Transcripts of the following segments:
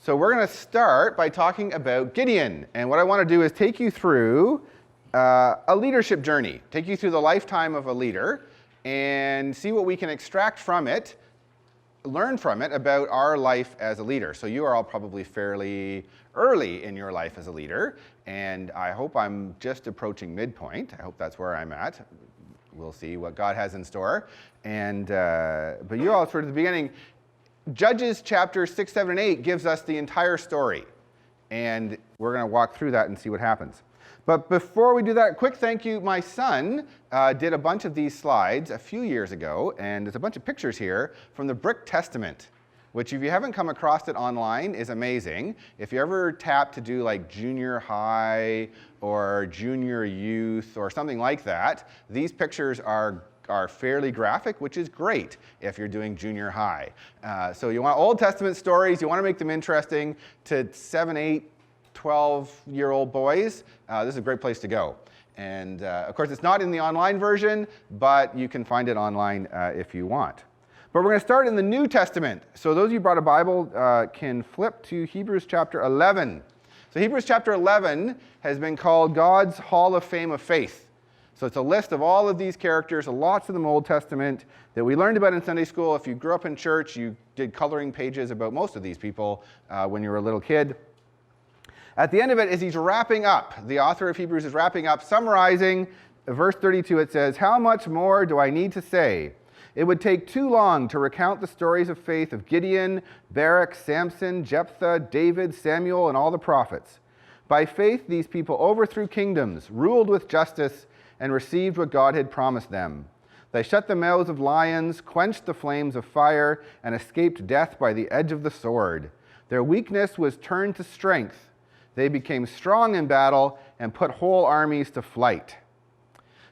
So we're going to start by talking about Gideon. And what I want to do is take you through a leadership journey, take you through the lifetime of a leader, and see what we can extract from it, learn from it about our life as a leader. So you are all probably fairly early in your life as a leader, and I hope I'm just approaching midpoint. I hope that's where I'm at. We'll see what God has in store. And but you're all sort of at the beginning. Judges chapter 6, 7, and 8 gives us the entire story, and we're going to walk through that and see what happens. But before we do that, quick thank you. My son did a bunch of these slides a few years ago, and there's a bunch of pictures here from the Brick Testament, which if you haven't come across it online is amazing. If you ever tap to do like junior high or junior youth or something like that, these pictures are fairly graphic, which is great if you're doing junior high. So you want Old Testament stories, you want to make them interesting to 7, 8, 12-year-old boys. This is a great place to go. And of course, it's not in the online version, but you can find it online if you want. But we're going to start in the New Testament. So those of you who brought a Bible can flip to Hebrews chapter 11. So Hebrews chapter 11 has been called God's Hall of Fame of Faith. So it's a list of all of these characters, lots of them Old Testament, that we learned about in Sunday school. If you grew up in church, you did coloring pages about most of these people when you were a little kid. At the end of it, as he's wrapping up, the author of Hebrews is wrapping up, summarizing verse 32, it says, "How much more do I need to say? It would take too long to recount the stories of faith of Gideon, Barak, Samson, Jephthah, David, Samuel, and all the prophets. By faith, these people overthrew kingdoms, ruled with justice, and received what God had promised them. They shut the mouths of lions, quenched the flames of fire, and escaped death by the edge of the sword. Their weakness was turned to strength. They became strong in battle and put whole armies to flight."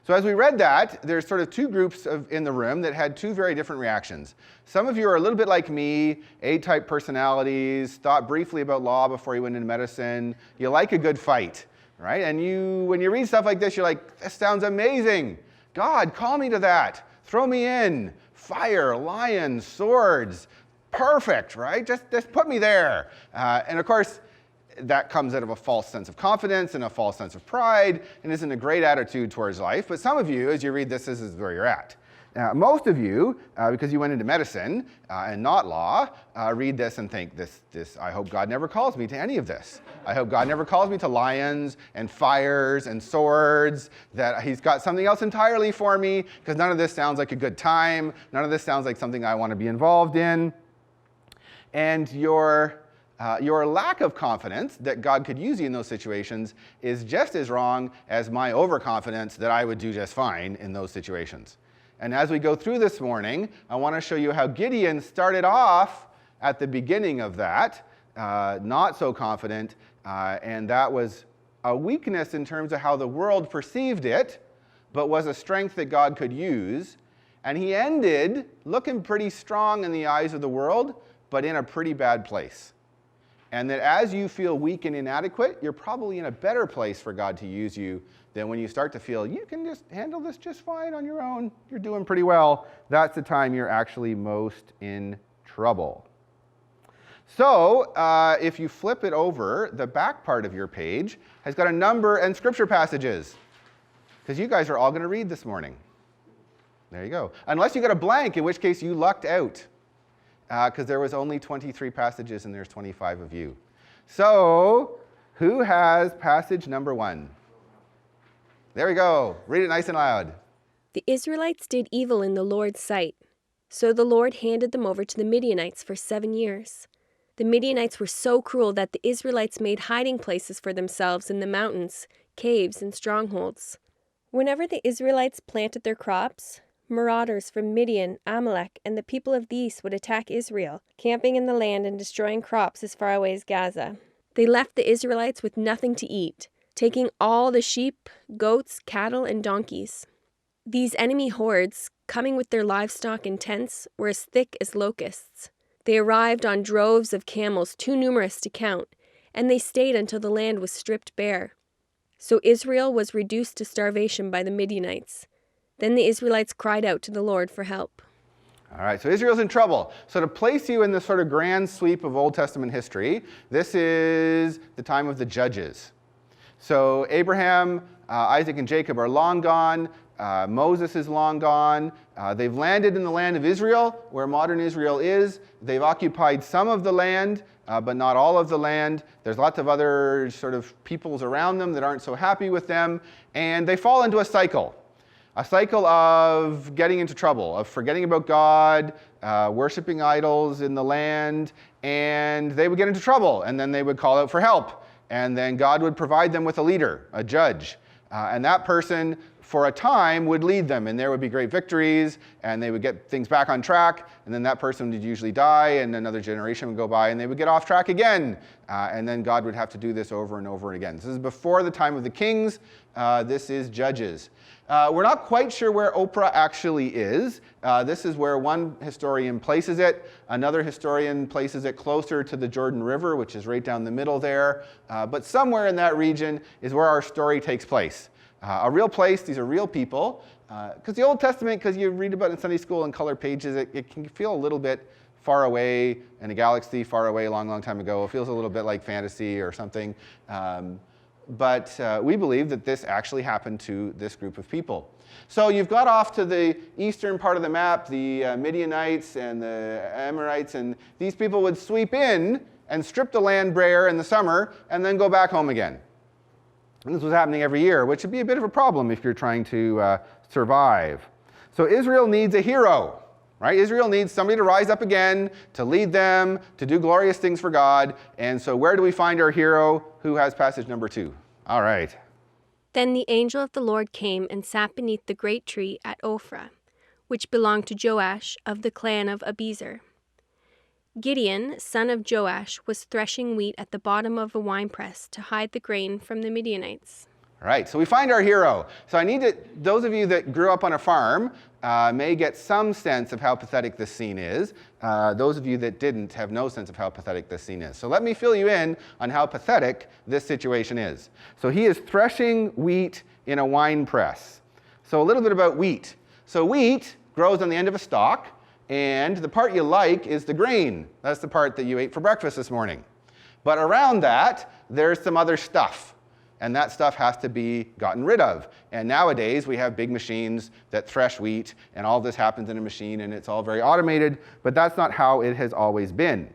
So as we read that, there's sort of two groups in the room that had two very different reactions. Some of you are a little bit like me, A-type personalities, thought briefly about law before you went into medicine. You like a good fight. Right? And when you read stuff like this, you're like, this sounds amazing. God, call me to that. Throw me in. Fire, lions, swords. Perfect, right? Just put me there. And of course, that comes out of a false sense of confidence and a false sense of pride and isn't a great attitude towards life. But some of you, as you read this is where you're at. Most of you, because you went into medicine and not law, read this and think, I hope God never calls me to any of this. I hope God never calls me to lions and fires and swords, that he's got something else entirely for me, because none of this sounds like a good time. None of this sounds like something I want to be involved in. And your lack of confidence that God could use you in those situations is just as wrong as my overconfidence that I would do just fine in those situations. And as we go through this morning, I want to show you how Gideon started off at the beginning of that, not so confident, and that was a weakness in terms of how the world perceived it, but was a strength that God could use. And he ended looking pretty strong in the eyes of the world, but in a pretty bad place. And that as you feel weak and inadequate, you're probably in a better place for God to use you than when you start to feel you can just handle this just fine on your own. You're doing pretty well. That's the time you're actually most in trouble. So if you flip it over, the back part of your page has got a number and scripture passages, because you guys are all going to read this morning. There you go. Unless you got a blank, in which case you lucked out, because there was only 23 passages and there's 25 of you. So who has passage number 1? There we go. Read it nice and loud. The Israelites did evil in the Lord's sight. So the Lord handed them over to the Midianites for 7 years. The Midianites were so cruel that the Israelites made hiding places for themselves in the mountains, caves, and strongholds. Whenever the Israelites planted their crops, marauders from Midian, Amalek, and the people of the east would attack Israel, camping in the land and destroying crops as far away as Gaza. They left the Israelites with nothing to eat, taking all the sheep, goats, cattle, and donkeys. These enemy hordes, coming with their livestock and tents, were as thick as locusts. They arrived on droves of camels too numerous to count, and they stayed until the land was stripped bare. So Israel was reduced to starvation by the Midianites. Then the Israelites cried out to the Lord for help. All right, so Israel's in trouble. So to place you in this sort of grand sweep of Old Testament history, this is the time of the Judges. So Abraham, Isaac, and Jacob are long gone. Moses is long gone. They've landed in the land of Israel, where modern Israel is. They've occupied some of the land, but not all of the land. There's lots of other sort of peoples around them that aren't so happy with them. And they fall into a cycle of getting into trouble, of forgetting about God, worshiping idols in the land, and they would get into trouble, and then they would call out for help. And then God would provide them with a leader, a judge. And that person, for a time, would lead them, and there would be great victories, and they would get things back on track, and then that person would usually die, and another generation would go by, and they would get off track again. And then God would have to do this over and over again. This is before the time of the kings. This is Judges. We're not quite sure where Oprah actually is. This is where one historian places it. Another historian places it closer to the Jordan River, which is right down the middle there. But somewhere in that region is where our story takes place. A real place, these are real people. Because the Old Testament, because you read about it in Sunday school and color pages, it can feel a little bit far away in a galaxy far away a long, long time ago. It feels a little bit like fantasy or something. But we believe that this actually happened to this group of people. So you've got off to the eastern part of the map, the Midianites and the Amorites, and these people would sweep in and strip the land bare in the summer and then go back home again. And this was happening every year, which would be a bit of a problem if you're trying to survive. So Israel needs a hero. Right? Israel needs somebody to rise up again, to lead them, to do glorious things for God. And so where do we find our hero? Who has passage number 2? All right. Then the angel of the Lord came and sat beneath the great tree at Ophrah, which belonged to Joash of the clan of Abiezer. Gideon, son of Joash, was threshing wheat at the bottom of a winepress to hide the grain from the Midianites. All right, so we find our hero. So those of you that grew up on a farm may get some sense of how pathetic this scene is. Those of you that didn't have no sense of how pathetic this scene is. So let me fill you in on how pathetic this situation is. So he is threshing wheat in a wine press. So a little bit about wheat. So wheat grows on the end of a stalk, and the part you like is the grain. That's the part that you ate for breakfast this morning. But around that, there's some other stuff. And that stuff has to be gotten rid of. And nowadays, we have big machines that thresh wheat, and all this happens in a machine, and it's all very automated, but that's not how it has always been.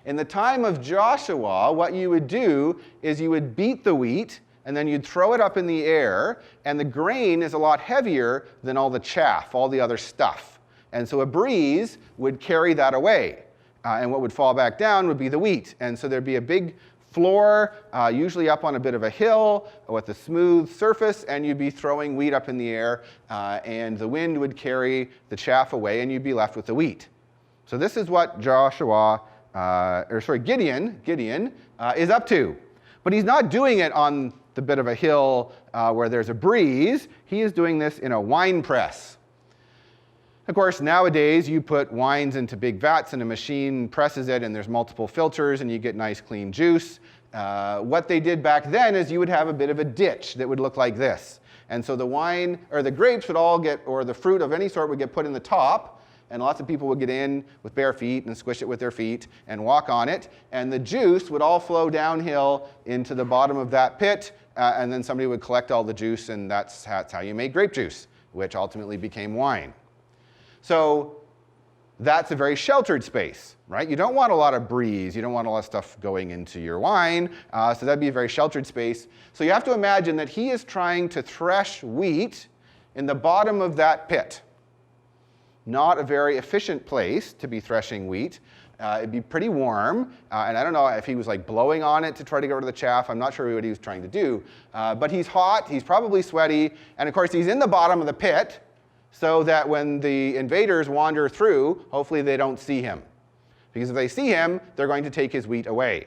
In the time of Joshua, what you would do is you would beat the wheat, and then you'd throw it up in the air, and the grain is a lot heavier than all the chaff, all the other stuff. And so a breeze would carry that away. And what would fall back down would be the wheat. And so there'd be a big floor, usually up on a bit of a hill with a smooth surface, and you'd be throwing wheat up in the air, and the wind would carry the chaff away, and you'd be left with the wheat. So this is what Gideon is up to. But he's not doing it on the bit of a hill where there's a breeze. He is doing this in a wine press. Of course, nowadays you put wines into big vats and a machine presses it, and there's multiple filters and you get nice clean juice. What they did back then is you would have a bit of a ditch that would look like this. And so the wine, or the grapes would all get, or the fruit of any sort would get put in the top, and lots of people would get in with bare feet and squish it with their feet and walk on it, and the juice would all flow downhill into the bottom of that pit, and then somebody would collect all the juice, and that's how you made grape juice, which ultimately became wine. So that's a very sheltered space, right? You don't want a lot of breeze. You don't want a lot of stuff going into your wine. So that'd be a very sheltered space. So you have to imagine that he is trying to thresh wheat in the bottom of that pit. Not a very efficient place to be threshing wheat. It'd be pretty warm. And I don't know if he was like blowing on it to try to get rid of the chaff. I'm not sure what he was trying to do. But he's hot. He's probably sweaty. And of course, he's in the bottom of the pit, so that when the invaders wander through, hopefully they don't see him. Because if they see him, they're going to take his wheat away,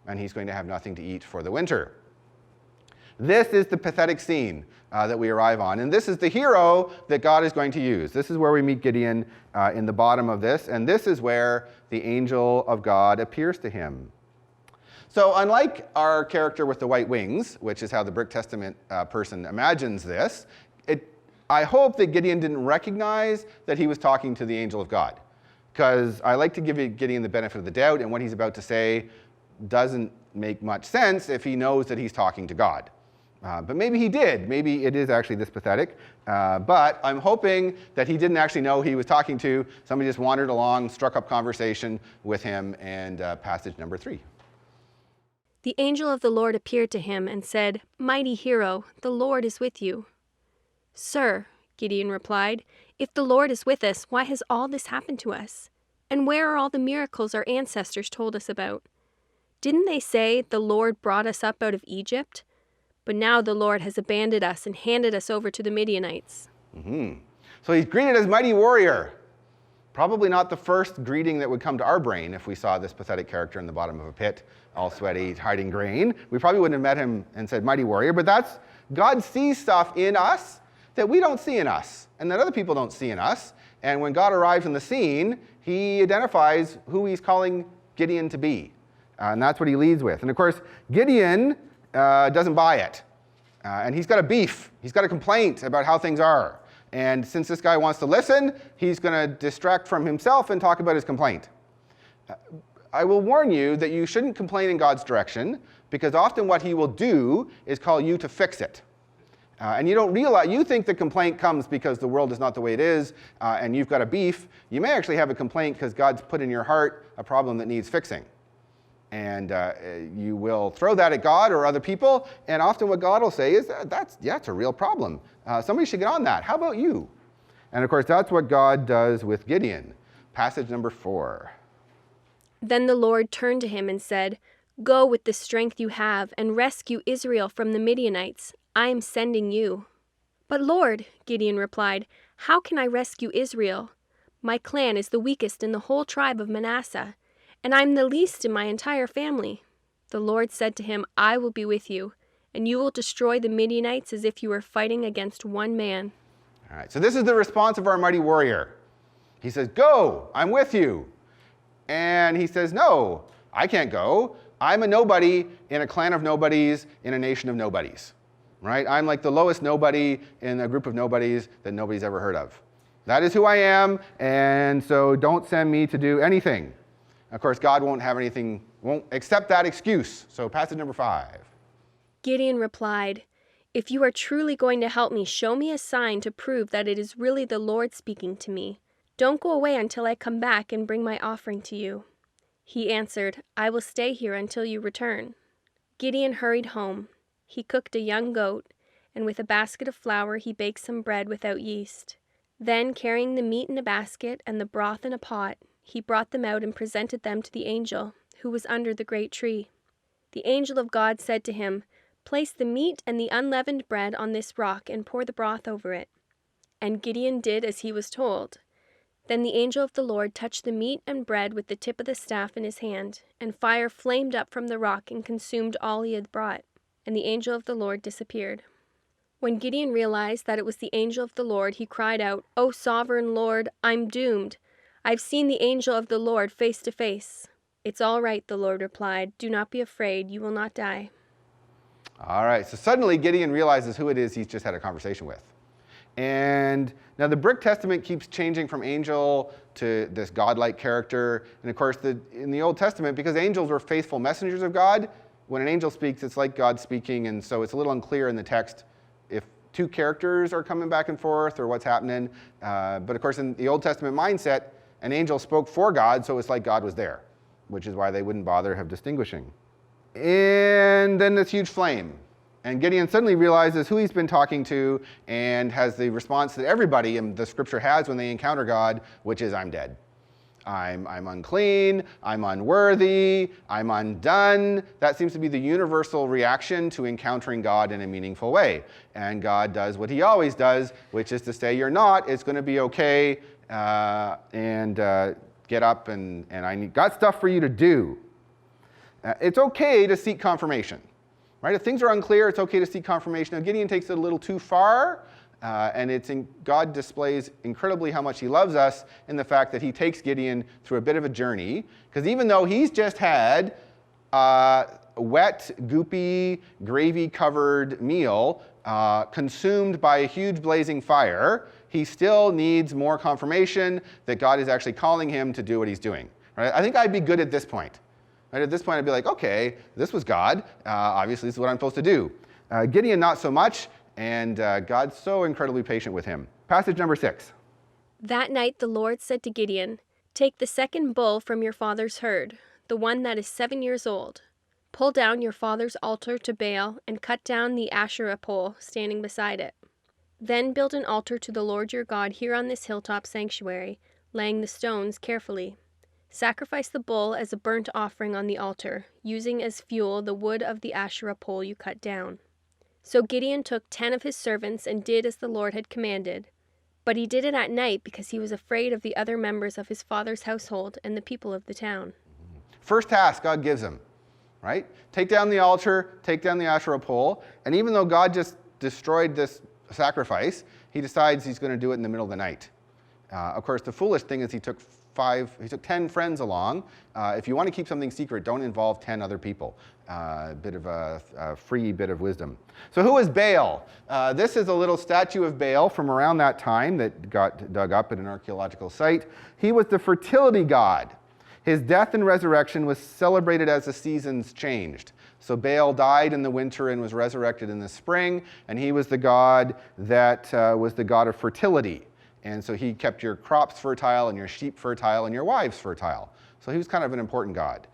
and he's going to have nothing to eat for the winter. This is the pathetic scene that we arrive on, and this is the hero that God is going to use. This is where we meet Gideon in the bottom of this, and this is where the angel of God appears to him. So unlike our character with the white wings, which is how the Brick Testament person imagines this, I hope that Gideon didn't recognize that he was talking to the angel of God, because I like to give Gideon the benefit of the doubt, and what he's about to say doesn't make much sense if he knows that he's talking to God. But maybe he did. Maybe it is actually this pathetic. But I'm hoping that he didn't actually know he was talking to. Somebody just wandered along, struck up conversation with him, and passage number 3. The angel of the Lord appeared to him and said, "Mighty hero, the Lord is with you." "Sir," Gideon replied, "if the Lord is with us, why has all this happened to us? And where are all the miracles our ancestors told us about? Didn't they say the Lord brought us up out of Egypt? But now the Lord has abandoned us and handed us over to the Midianites." So he's greeted as mighty warrior. Probably not the first greeting that would come to our brain if we saw this pathetic character in the bottom of a pit, all sweaty, hiding grain. We probably wouldn't have met him and said mighty warrior, but that's, God sees stuff in us that we don't see in us, and that other people don't see in us. And when God arrives in the scene, he identifies who he's calling Gideon to be. And that's what he leads with. And of course, Gideon doesn't buy it. And he's got a beef. He's got a complaint about how things are. And since this guy wants to listen, he's going to distract from himself and talk about his complaint. I will warn you that you shouldn't complain in God's direction, because often what he will do is call you to fix it. And you don't realize, you think the complaint comes because the world is not the way it is, and you've got a beef. You may actually have a complaint because God's put in your heart a problem that needs fixing. And you will throw that at God or other people, and often what God will say is, that's a real problem. Somebody should get on that. How about you? And of course, that's what God does with Gideon. Passage number 4. Then the Lord turned to him and said, "Go with the strength you have and rescue Israel from the Midianites. I am sending you." "But Lord," Gideon replied, "how can I rescue Israel? My clan is the weakest in the whole tribe of Manasseh, and I'm the least in my entire family." The Lord said to him, "I will be with you, and you will destroy the Midianites as if you were fighting against one man." All right, so this is the response of our mighty warrior. He says, "Go, I'm with you." And he says, "No, I can't go. I'm a nobody in a clan of nobodies in a nation of nobodies." Right? I'm like the lowest nobody in a group of nobodies that nobody's ever heard of. That is who I am, and so don't send me to do anything. Of course, God won't accept that excuse. So passage number 5. Gideon replied, "If you are truly going to help me, show me a sign to prove that it is really the Lord speaking to me. Don't go away until I come back and bring my offering to you." He answered, "I will stay here until you return." Gideon hurried home. He cooked a young goat, and with a basket of flour he baked some bread without yeast. Then, carrying the meat in a basket and the broth in a pot, he brought them out and presented them to the angel, who was under the great tree. The angel of God said to him, "Place the meat and the unleavened bread on this rock and pour the broth over it." And Gideon did as he was told. Then the angel of the Lord touched the meat and bread with the tip of the staff in his hand, and fire flamed up from the rock and consumed all he had brought. And the angel of the Lord disappeared. When Gideon realized that it was the angel of the Lord, he cried out, "O sovereign Lord, I'm doomed. I've seen the angel of the Lord face to face." "It's all right," the Lord replied. "Do not be afraid. You will not die." All right, so suddenly Gideon realizes who it is he's just had a conversation with. And now the Brick Testament keeps changing from angel to this godlike character. And of course, in the Old Testament, because angels were faithful messengers of God, when an angel speaks, it's like God speaking. And so it's a little unclear in the text if two characters are coming back and forth or what's happening. But of course, in the Old Testament mindset, an angel spoke for God, so it's like God was there, which is why they wouldn't bother have distinguishing. And then this huge flame. And Gideon suddenly realizes who he's been talking to and has the response that everybody in the scripture has when they encounter God, which is, "I'm dead. I'm unclean, I'm unworthy, I'm undone." That seems to be the universal reaction to encountering God in a meaningful way. And God does what he always does, which is to say, "You're not, it's going to be okay, and get up, and I got stuff for you to do." It's okay to seek confirmation. Right? If things are unclear, it's okay to seek confirmation. Now, Gideon takes it a little too far, and God displays incredibly how much he loves us in the fact that he takes Gideon through a bit of a journey, because even though he's just had wet, goopy, gravy-covered meal consumed by a huge blazing fire, he still needs more confirmation that God is actually calling him to do what he's doing. Right? I think I'd be good at this point. Right? At this point, I'd be like, okay, this was God. Obviously, this is what I'm supposed to do. Gideon, not so much, and God's so incredibly patient with him. Passage number 6. That night the Lord said to Gideon, "Take the second bull from your father's herd, the one that is 7 years old. Pull down your father's altar to Baal and cut down the Asherah pole standing beside it. Then build an altar to the Lord your God here on this hilltop sanctuary, laying the stones carefully. Sacrifice the bull as a burnt offering on the altar, using as fuel the wood of the Asherah pole you cut down." So Gideon took 10 of his servants and did as the Lord had commanded. But he did it at night because he was afraid of the other members of his father's household and the people of the town. First task God gives him, right? Take down the altar, take down the Asherah pole, and even though God just destroyed this sacrifice, he decides he's going to do it in the middle of the night. Of course, the foolish thing is he took 10 friends along. If you want to keep something secret, don't involve 10 other people. A bit of a free bit of wisdom. So who is Baal? This is a little statue of Baal from around that time that got dug up at an archaeological site. He was the fertility god. His death and resurrection was celebrated as the seasons changed. So Baal died in the winter and was resurrected in the spring, and he was the god that was the god of fertility. And so he kept your crops fertile and your sheep fertile and your wives fertile. So he was kind of an important god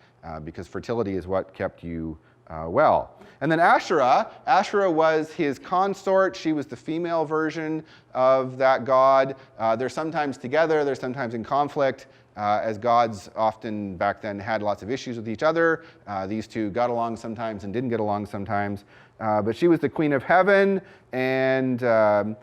because fertility is what kept you well. And then Asherah was his consort. She was the female version of that god. They're sometimes together, they're sometimes in conflict, as gods often back then had lots of issues with each other. These two got along sometimes and didn't get along sometimes. But she was the queen of heaven, and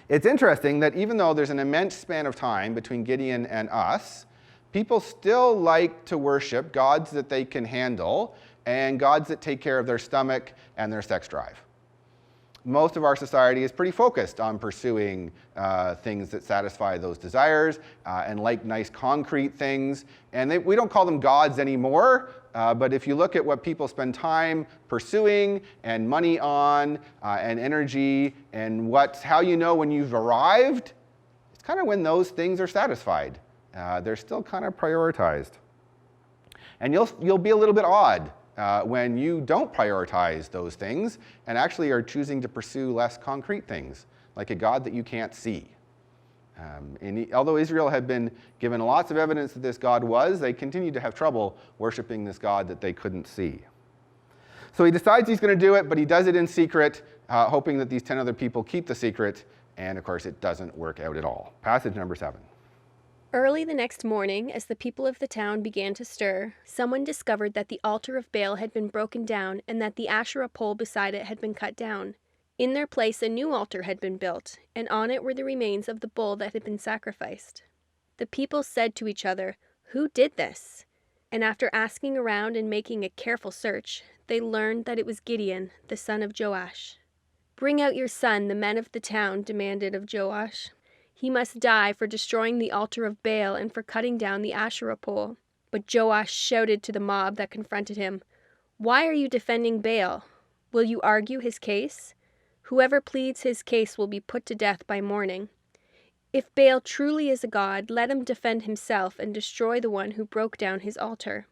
it's interesting that even though there's an immense span of time between Gideon and us, people still like to worship gods that they can handle and gods that take care of their stomach and their sex drive. Most of our society is pretty focused on pursuing things that satisfy those desires and like nice concrete things. And we don't call them gods anymore, but if you look at what people spend time pursuing and money on and energy and how you know when you've arrived, it's kind of when those things are satisfied. They're still kind of prioritized. And you'll be a little bit odd when you don't prioritize those things and actually are choosing to pursue less concrete things, like a God that you can't see. Although Israel had been given lots of evidence that this God was, they continued to have trouble worshiping this God that they couldn't see. So he decides he's going to do it, but he does it in secret, hoping that these 10 other people keep the secret, and of course it doesn't work out at all. Passage number 7. Early the next morning, as the people of the town began to stir, someone discovered that the altar of Baal had been broken down and that the Asherah pole beside it had been cut down. In their place a new altar had been built, and on it were the remains of the bull that had been sacrificed. The people said to each other, "Who did this?" And after asking around and making a careful search, they learned that it was Gideon, the son of Joash. "Bring out your son," the men of the town demanded of Joash. "He must die for destroying the altar of Baal and for cutting down the Asherah pole." But Joash shouted to the mob that confronted him, "Why are you defending Baal? Will you argue his case? Whoever pleads his case will be put to death by morning. If Baal truly is a god, let him defend himself and destroy the one who broke down his altar."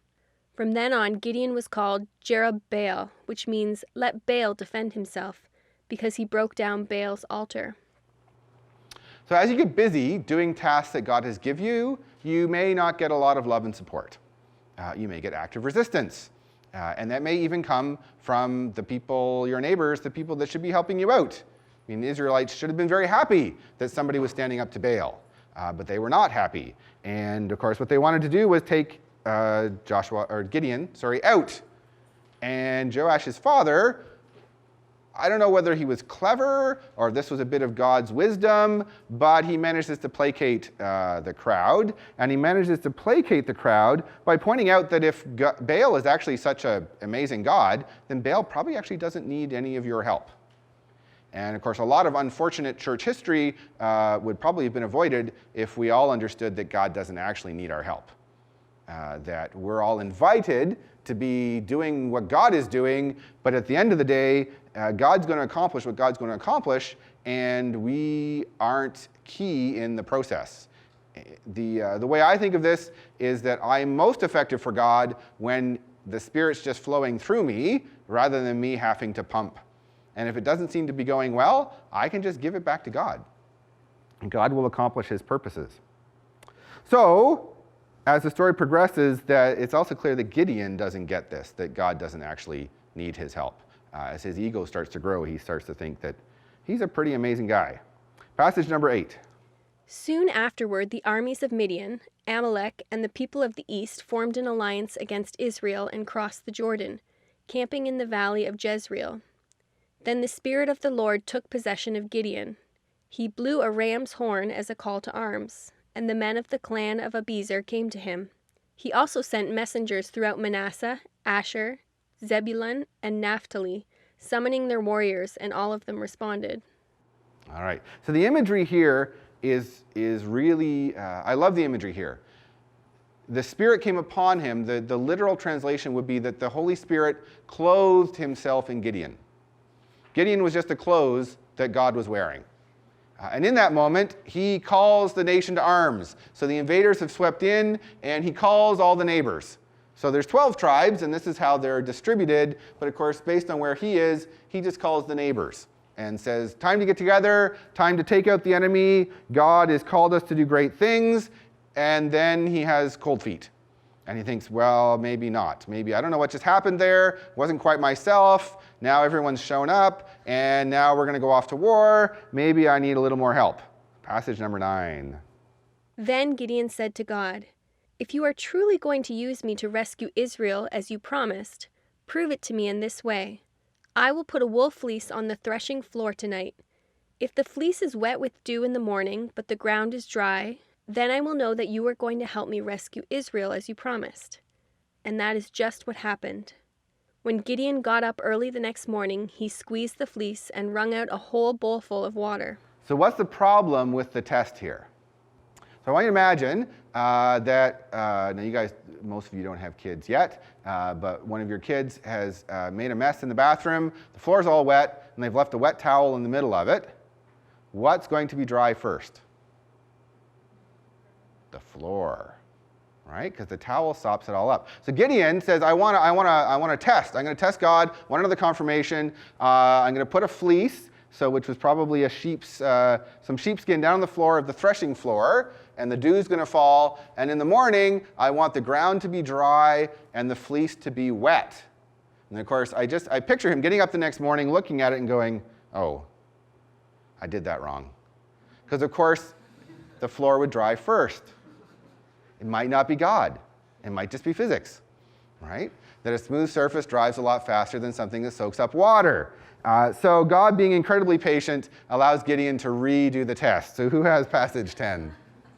From then on, Gideon was called Jerubbaal, which means "let Baal defend himself," because he broke down Baal's altar. So as you get busy doing tasks that God has given you, you may not get a lot of love and support. You may get active resistance. And that may even come from the people, your neighbors, the people that should be helping you out. I mean, the Israelites should have been very happy that somebody was standing up to Baal, but they were not happy. And of course, what they wanted to do was take Gideon out. And Joash's father, I don't know whether he was clever or this was a bit of God's wisdom, but he manages to placate the crowd. And he manages to placate the crowd by pointing out that if Baal is actually such an amazing God, then Baal probably actually doesn't need any of your help. And of course, a lot of unfortunate church history would probably have been avoided if we all understood that God doesn't actually need our help. that we're all invited to be doing what God is doing, but at the end of the day, God's going to accomplish what God's going to accomplish, and we aren't key in the process. The way I think of this is that I'm most effective for God when the Spirit's just flowing through me rather than me having to pump. And if it doesn't seem to be going well, I can just give it back to God. And God will accomplish his purposes. So, as the story progresses, that it's also clear that Gideon doesn't get this, that God doesn't actually need his help. As his ego starts to grow, he starts to think that he's a pretty amazing guy. Passage number 8. Soon afterward, the armies of Midian, Amalek, and the people of the east formed an alliance against Israel and crossed the Jordan, camping in the valley of Jezreel. Then the Spirit of the Lord took possession of Gideon. He blew a ram's horn as a call to arms, and the men of the clan of Abiezer came to him. He also sent messengers throughout Manasseh, Asher, Zebulun, and Naphtali, summoning their warriors, and all of them responded. All right. So the imagery here is really, I love the imagery here. The Spirit came upon him. The literal translation would be that the Holy Spirit clothed himself in Gideon. Gideon was just the clothes that God was wearing. And in that moment, he calls the nation to arms. So the invaders have swept in, and he calls all the neighbors. So there's 12 tribes, and this is how they're distributed. But of course, based on where he is, he just calls the neighbors and says, time to get together, time to take out the enemy. God has called us to do great things. And then he has cold feet. And he thinks, well, maybe not. Maybe, I don't know what just happened there. Wasn't quite myself. Now everyone's shown up, and now we're going to go off to war. Maybe I need a little more help. Passage number 9. Then Gideon said to God, "If you are truly going to use me to rescue Israel as you promised, prove it to me in this way. I will put a wool fleece on the threshing floor tonight. If the fleece is wet with dew in the morning, but the ground is dry, then I will know that you are going to help me rescue Israel as you promised." And that is just what happened. When Gideon got up early the next morning, he squeezed the fleece and wrung out a whole bowlful of water. So what's the problem with the test here? So I want you to imagine now you guys, most of you don't have kids yet, but one of your kids has made a mess in the bathroom. The floor's all wet, and they've left a wet towel in the middle of it. What's going to be dry first? The floor, right? Because the towel sops it all up. So Gideon says, I want to test. I'm going to test God. Want another confirmation. I'm going to put a fleece, which was probably some sheepskin down on the floor of the threshing floor, and the dew's going to fall. And in the morning, I want the ground to be dry and the fleece to be wet. And of course, I picture him getting up the next morning, looking at it and going, oh, I did that wrong. Because of course, the floor would dry first. It might not be God. It might just be physics, right? That a smooth surface dries a lot faster than something that soaks up water. So God, being incredibly patient, allows Gideon to redo the test. So who has passage 10?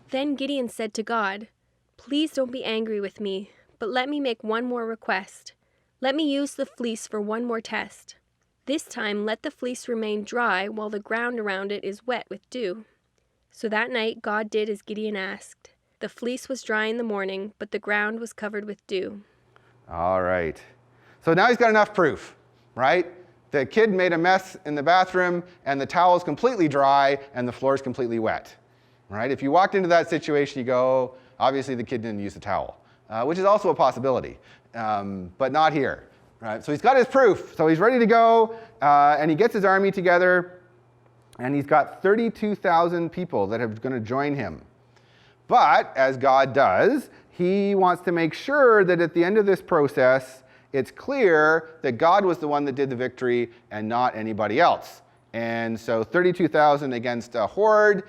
Then Gideon said to God, "Please don't be angry with me, but let me make one more request. Let me use the fleece for one more test. This time let the fleece remain dry while the ground around it is wet with dew." So that night God did as Gideon asked. The fleece was dry in the morning, but the ground was covered with dew. All right. So now he's got enough proof, right? The kid made a mess in the bathroom, and the towel's completely dry, and the floor's completely wet, right? If you walked into that situation, you go, obviously the kid didn't use the towel, which is also a possibility, but not here, right? So he's got his proof. So he's ready to go, and he gets his army together, and he's got 32,000 people that are going to join him. But, as God does, he wants to make sure that at the end of this process, it's clear that God was the one that did the victory and not anybody else. And so 32,000 against a horde,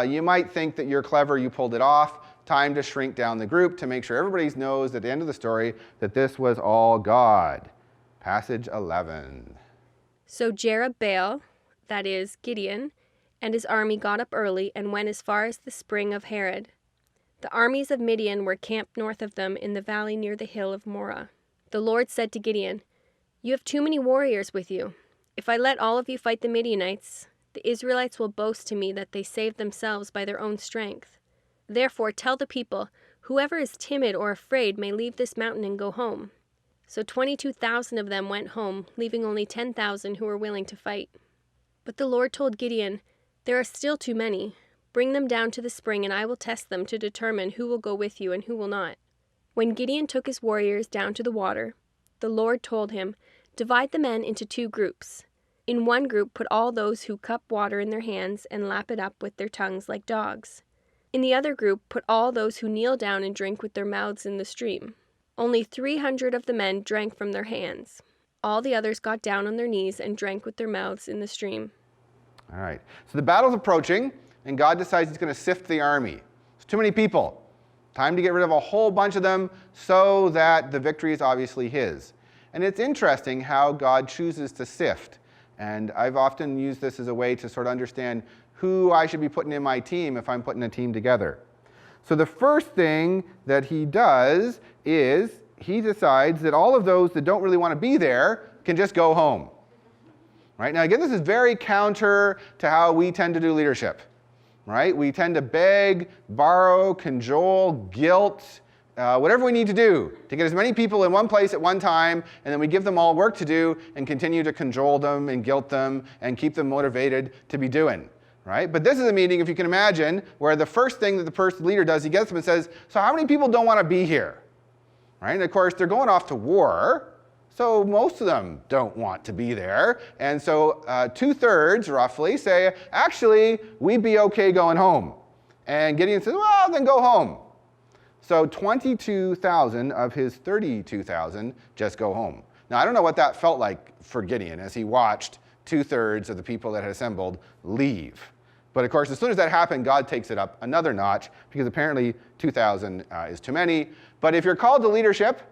you might think that you're clever, you pulled it off. Time to shrink down the group to make sure everybody knows at the end of the story that this was all God. Passage 11. So Jerubbaal, that is Gideon, and his army got up early and went as far as the spring of Harod. The armies of Midian were camped north of them in the valley near the hill of Morah. The Lord said to Gideon, "You have too many warriors with you. If I let all of you fight the Midianites, the Israelites will boast to me that they saved themselves by their own strength. Therefore tell the people, Whoever is timid or afraid may leave this mountain and go home." So 22,000 of them went home, leaving only 10,000 who were willing to fight. But the Lord told Gideon, "There are still too many. Bring them down to the spring, and I will test them to determine who will go with you and who will not." When Gideon took his warriors down to the water, the Lord told him, "Divide the men into 2 groups. In one group put all those who cup water in their hands and lap it up with their tongues like dogs. In the other group put all those who kneel down and drink with their mouths in the stream." Only 300 of the men drank from their hands. All the others got down on their knees and drank with their mouths in the stream. All right. So the battle's approaching, and God decides he's going to sift the army. It's too many people. Time to get rid of a whole bunch of them so that the victory is obviously his. And it's interesting how God chooses to sift. And I've often used this as a way to sort of understand who I should be putting in my team if I'm putting a team together. So the first thing that he does is he decides that all of those that don't really want to be there can just go home. Right? Now again, this is very counter to how we tend to do leadership. Right? We tend to beg, borrow, cajole, guilt, whatever we need to do to get as many people in one place at one time, and then we give them all work to do and continue to cajole them and guilt them and keep them motivated to be doing. Right? But this is a meeting, if you can imagine, where the first thing that the person leader does, he gets them and says, "So how many people don't want to be here?" Right? And of course, they're going off to war, so most of them don't want to be there. And so 2/3, roughly, say, "Actually, we'd be okay going home." And Gideon says, "Well, then go home." So 22,000 of his 32,000 just go home. Now, I don't know what that felt like for Gideon as he watched 2/3 of the people that had assembled leave. But of course, as soon as that happened, God takes it up another notch, because apparently 2,000 is too many. But if you're called to leadership,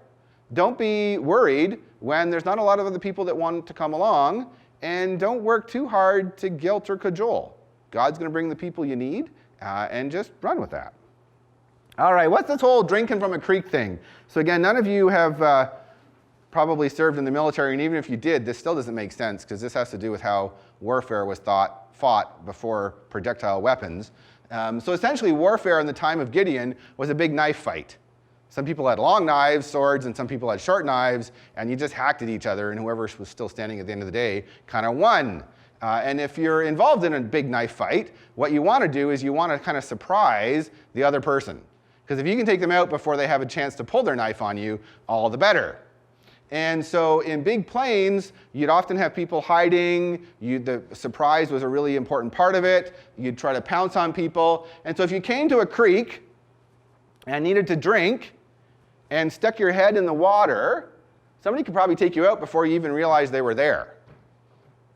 don't be worried when there's not a lot of other people that want to come along, and don't work too hard to guilt or cajole. God's going to bring the people you need, and just run with that. All right, what's this whole drinking from a creek thing? So again, none of you have probably served in the military, and even if you did, this still doesn't make sense, because this has to do with how warfare was fought before projectile weapons. So essentially, warfare in the time of Gideon was a big knife fight. Some people had long knives, swords, and some people had short knives, and you just hacked at each other, and whoever was still standing at the end of the day kind of won. And if you're involved in a big knife fight, what you want to do is you want to kind of surprise the other person. Because if you can take them out before they have a chance to pull their knife on you, all the better. And so in big plains, you'd often have people hiding. The surprise was a really important part of it. You'd try to pounce on people. And so if you came to a creek and needed to drink and stuck your head in the water, somebody could probably take you out before you even realized they were there.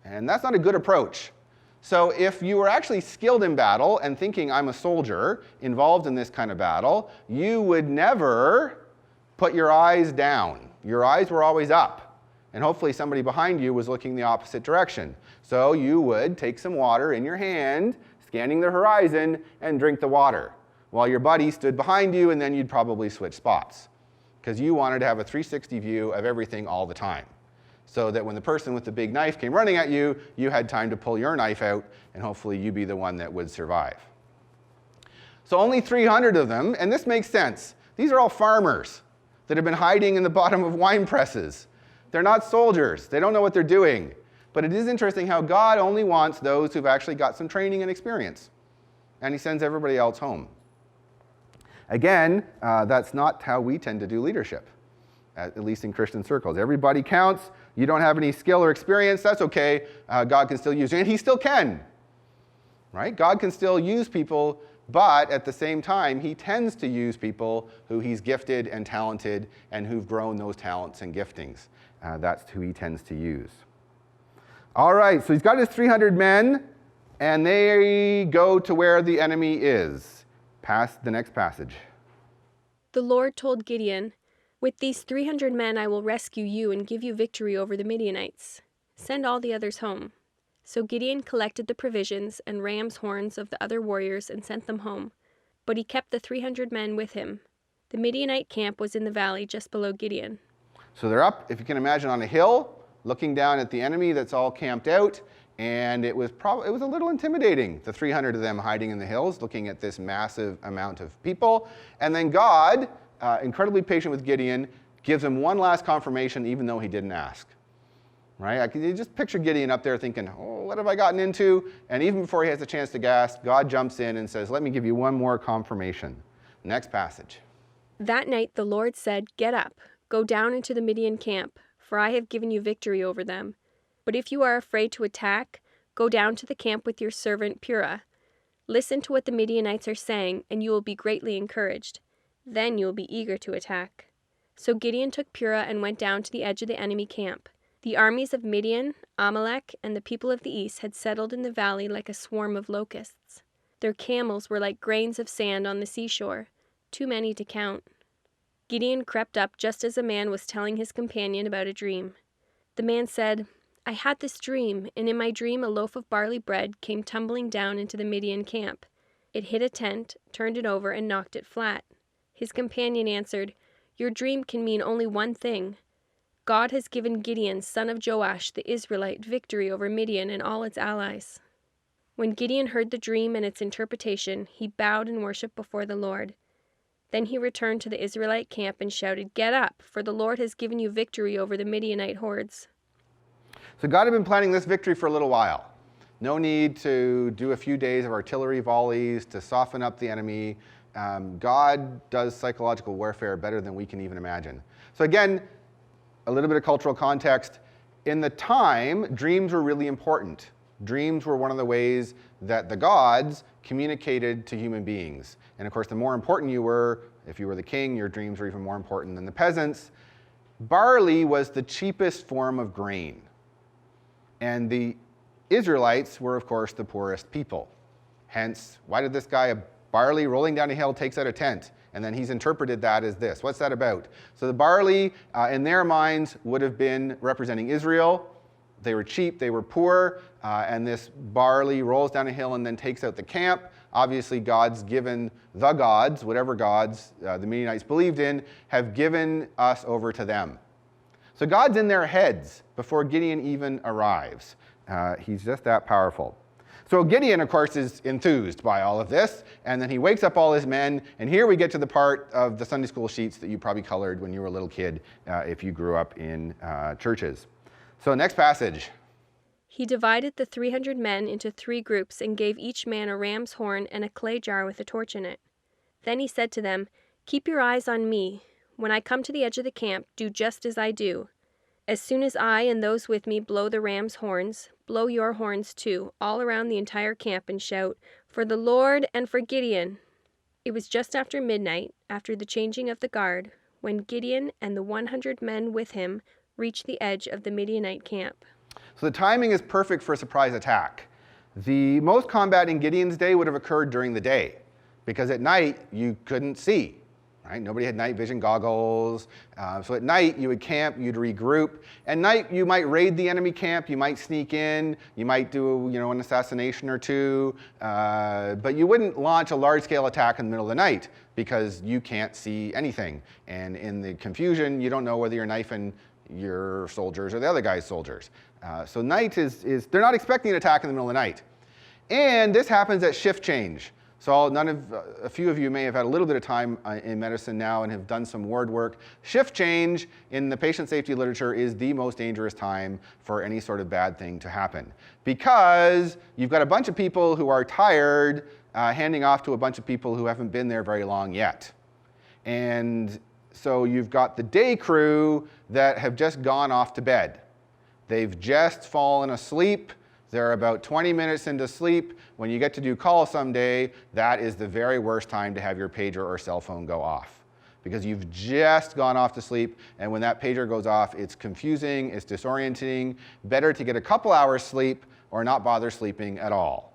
And that's not a good approach. So if you were actually skilled in battle and thinking, "I'm a soldier involved in this kind of battle," you would never put your eyes down. Your eyes were always up. And hopefully somebody behind you was looking the opposite direction. So you would take some water in your hand, scanning the horizon, and drink the water, while your buddy stood behind you, and then you'd probably switch spots, because you wanted to have a 360 view of everything all the time, so that when the person with the big knife came running at you, you had time to pull your knife out, and hopefully you'd be the one that would survive. So only 300 of them, and this makes sense. These are all farmers that have been hiding in the bottom of wine presses. They're not soldiers. They don't know what they're doing. But it is interesting how God only wants those who've actually got some training and experience, and he sends everybody else home. Again, that's not how we tend to do leadership, at least in Christian circles. Everybody counts. You don't have any skill or experience, that's okay. God can still use you, and he still can. Right? God can still use people, but at the same time, he tends to use people who he's gifted and talented and who've grown those talents and giftings. That's who he tends to use. All right, so he's got his 300 men, and they go to where the enemy is. Past the next passage. The Lord told Gideon, "With these 300 men I will rescue you and give you victory over the Midianites. Send all the others home." So Gideon collected the provisions and ram's horns of the other warriors and sent them home, but he kept the 300 men with him. The Midianite camp was in the valley just below Gideon. So they're up, if you can imagine, on a hill, looking down at the enemy that's all camped out, And it was a little intimidating, the 300 of them hiding in the hills, looking at this massive amount of people. And then God, incredibly patient with Gideon, gives him one last confirmation, even though he didn't ask. Right? I can just picture Gideon up there thinking, oh, what have I gotten into? And even before he has a chance to gasp, God jumps in and says, let me give you one more confirmation. Next passage. That night the Lord said, "Get up, go down into the Midian camp, for I have given you victory over them. But if you are afraid to attack, go down to the camp with your servant Purah. Listen to what the Midianites are saying, and you will be greatly encouraged. Then you will be eager to attack." So Gideon took Purah and went down to the edge of the enemy camp. The armies of Midian, Amalek, and the people of the east had settled in the valley like a swarm of locusts. Their camels were like grains of sand on the seashore, too many to count. Gideon crept up just as a man was telling his companion about a dream. The man said, "I had this dream, and in my dream a loaf of barley bread came tumbling down into the Midian camp. It hit a tent, turned it over, and knocked it flat." His companion answered, "Your dream can mean only one thing. God has given Gideon, son of Joash, the Israelite, victory over Midian and all its allies." When Gideon heard the dream and its interpretation, he bowed and worshipped before the Lord. Then he returned to the Israelite camp and shouted, "Get up, for the Lord has given you victory over the Midianite hordes." So God had been planning this victory for a little while. No need to do a few days of artillery volleys to soften up the enemy. God does psychological warfare better than we can even imagine. So again, a little bit of cultural context. In the time, dreams were really important. Dreams were one of the ways that the gods communicated to human beings. And of course, the more important you were, if you were the king, your dreams were even more important than the peasants. Barley was the cheapest form of grain. And the Israelites were, of course, the poorest people. Hence, why did this guy, a barley rolling down a hill, takes out a tent? And then he's interpreted that as this. What's that about? So the barley, in their minds, would have been representing Israel. They were cheap, they were poor, and this barley rolls down a hill and then takes out the camp. Obviously, God's given the gods, whatever gods the Midianites believed in, have given us over to them. So God's in their heads before Gideon even arrives. He's just that powerful. So Gideon, of course, is enthused by all of this, and then he wakes up all his men, and here we get to the part of the Sunday school sheets that you probably colored when you were a little kid, if you grew up in churches. So next passage. He divided the 300 men into 3 groups and gave each man a ram's horn and a clay jar with a torch in it. Then he said to them, "Keep your eyes on me. When I come to the edge of the camp, do just as I do. As soon as I and those with me blow the ram's horns, blow your horns too, all around the entire camp, and shout, 'For the Lord and for Gideon.'" It was just after midnight, after the changing of the guard, when Gideon and the 100 men with him reached the edge of the Midianite camp. So the timing is perfect for a surprise attack. The most combat in Gideon's day would have occurred during the day, because at night you couldn't see. Right? Nobody had night vision goggles. So at night you would camp, you'd regroup. At night you might raid the enemy camp, you might sneak in, you might do an assassination or two, but you wouldn't launch a large-scale attack in the middle of the night because you can't see anything. And in the confusion, you don't know whether you're knifing your soldiers or the other guy's soldiers. So night is they're not expecting an attack in the middle of the night. And this happens at shift change. So a few of you may have had a little bit of time in medicine now and have done some ward work. Shift change in the patient safety literature is the most dangerous time for any sort of bad thing to happen, because you've got a bunch of people who are tired handing off to a bunch of people who haven't been there very long yet. And so you've got the day crew that have just gone off to bed. They've just fallen asleep. They're about 20 minutes into sleep. When you get to do call someday, that is the very worst time to have your pager or cell phone go off, because you've just gone off to sleep, and when that pager goes off, it's confusing, it's disorienting. Better to get a couple hours sleep or not bother sleeping at all.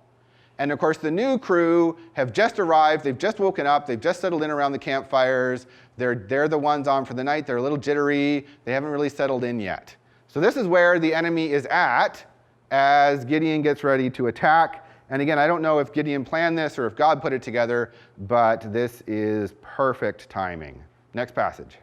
And of course, the new crew have just arrived, they've just woken up, they've just settled in around the campfires. They're the ones on for the night, they're a little jittery, they haven't really settled in yet. So this is where the enemy is at as Gideon gets ready to attack. And again, I don't know if Gideon planned this or if God put it together, but this is perfect timing. Next passage.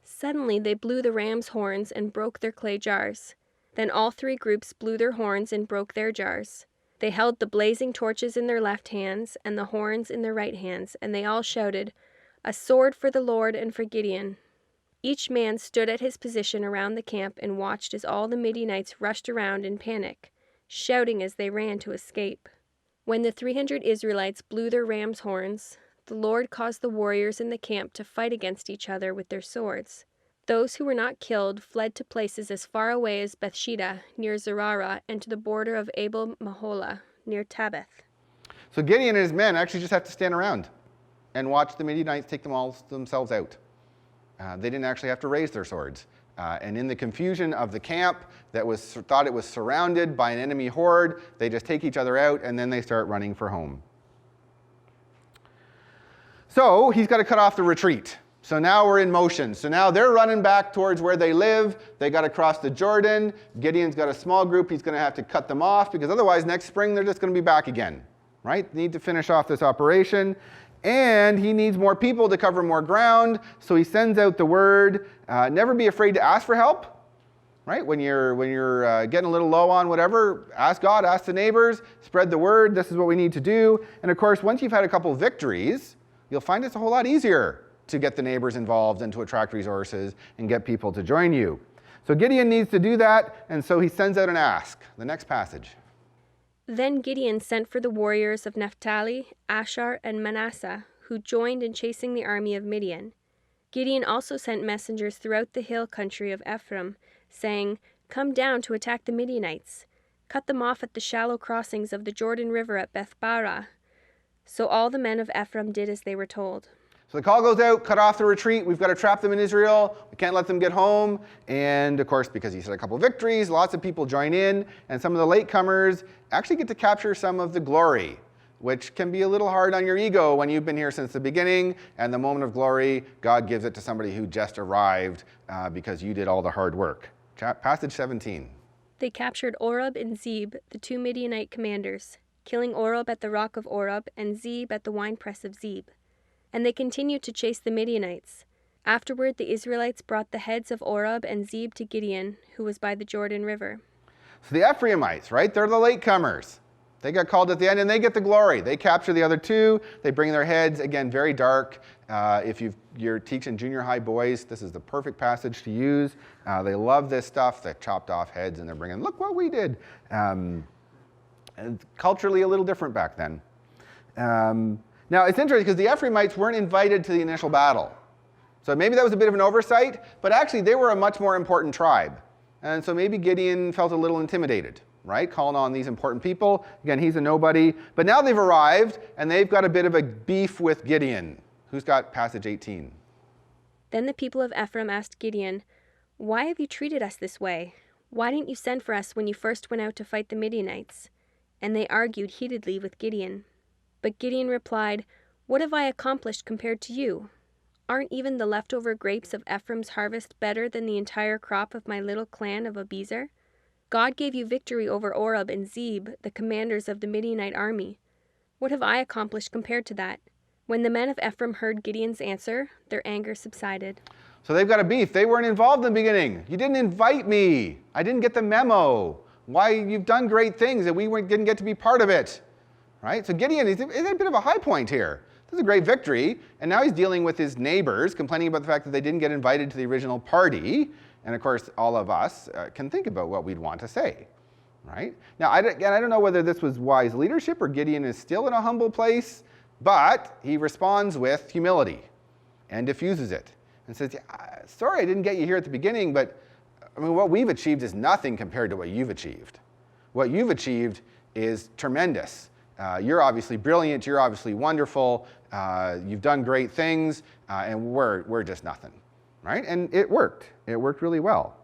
Suddenly they blew the ram's horns and broke their clay jars. Then all three groups blew their horns and broke their jars. They held the blazing torches in their left hands and the horns in their right hands, and they all shouted, "A sword for the Lord and for Gideon." Each man stood at his position around the camp and watched as all the Midianites rushed around in panic, shouting as they ran to escape. When the 300 Israelites blew their ram's horns, the Lord caused the warriors in the camp to fight against each other with their swords. Those who were not killed fled to places as far away as Bethsheba, near Zerara, and to the border of Abel-Maholah, near Tabbath. So Gideon and his men actually just have to stand around and watch the Midianites take themselves out. They didn't actually have to raise their swords. And in the confusion of the camp that thought it was surrounded by an enemy horde, they just take each other out and then they start running for home. So he's got to cut off the retreat. So now we're in motion. So now they're running back towards where they live. They got to cross the Jordan. Gideon's got a small group. He's going to have to cut them off because otherwise next spring they're just going to be back again, right? Need to finish off this operation. And he needs more people to cover more ground. So he sends out the word, never be afraid to ask for help, right? When you're getting a little low on whatever, ask God, ask the neighbors, spread the word. This is what we need to do. And of course, once you've had a couple victories, you'll find it's a whole lot easier to get the neighbors involved and to attract resources and get people to join you. So Gideon needs to do that, and so he sends out an ask. The next passage. Then Gideon sent for the warriors of Naphtali, Asher, and Manasseh, who joined in chasing the army of Midian. Gideon also sent messengers throughout the hill country of Ephraim, saying, "Come down to attack the Midianites. Cut them off at the shallow crossings of the Jordan River at Bethbara." So all the men of Ephraim did as they were told. So the call goes out, cut off the retreat. We've got to trap them in Israel. We can't let them get home. And of course, because he's had a couple victories, lots of people join in. And some of the latecomers actually get to capture some of the glory, which can be a little hard on your ego when you've been here since the beginning. And the moment of glory, God gives it to somebody who just arrived because you did all the hard work. Passage 17. They captured Oreb and Zeb, the two Midianite commanders, killing Oreb at the rock of Oreb and Zeb at the winepress of Zeb. And they continued to chase the Midianites. Afterward, the Israelites brought the heads of Oreb and Zeb to Gideon, who was by the Jordan River. So the Ephraimites, right? They're the latecomers. They got called at the end, and they get the glory. They capture the other two. They bring their heads, again, very dark. If you're teaching junior high boys, this is the perfect passage to use. They love this stuff. They chopped off heads, and they're bringing, look what we did. And culturally a little different back then. Now, it's interesting because the Ephraimites weren't invited to the initial battle. So maybe that was a bit of an oversight, but actually they were a much more important tribe. And so maybe Gideon felt a little intimidated, right? Calling on these important people. Again, he's a nobody. But now they've arrived, and they've got a bit of a beef with Gideon. Who's got passage 18? Then the people of Ephraim asked Gideon, "Why have you treated us this way? Why didn't you send for us when you first went out to fight the Midianites?" And they argued heatedly with Gideon. But Gideon replied, "What have I accomplished compared to you? Aren't even the leftover grapes of Ephraim's harvest better than the entire crop of my little clan of Abiezer? God gave you victory over Oreb and Zeb, the commanders of the Midianite army. What have I accomplished compared to that?" When the men of Ephraim heard Gideon's answer, their anger subsided. So they've got a beef. They weren't involved in the beginning. You didn't invite me. I didn't get the memo. Why, you've done great things and we didn't get to be part of it. Right? So Gideon is a bit of a high point here. This is a great victory, and now he's dealing with his neighbors, complaining about the fact that they didn't get invited to the original party. And of course, all of us can think about what we'd want to say. Right? Now, I don't know whether this was wise leadership or Gideon is still in a humble place, but he responds with humility and diffuses it and says, sorry I didn't get you here at the beginning, but I mean, what we've achieved is nothing compared to what you've achieved. What you've achieved is tremendous. You're obviously brilliant, you're obviously wonderful, you've done great things, and we're just nothing, right? And it worked really well.